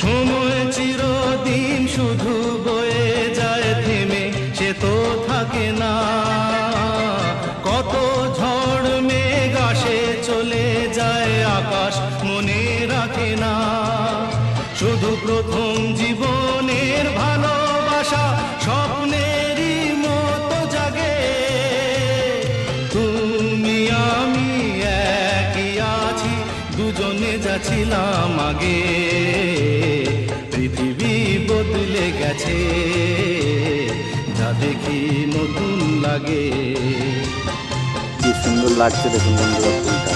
সময় চিরদিন শুধু বয়ে যায় থেমে, সে তো থাকে না। কত ঝড় মেঘ আসে চলে যায়, আকাশ মনে রাখে না। শুধু প্রথম জীবনের ভালোবাসা স্বপ্নেরই মতো জাগে। তুমি আমি একই আছি, দুজনে যাচ্ছিলাম আগে। পৃথিবী বদলে গেছে, যা দেখি নতুন লাগে। কি সুন্দর লাগছে দেখুন বন্ধুরা।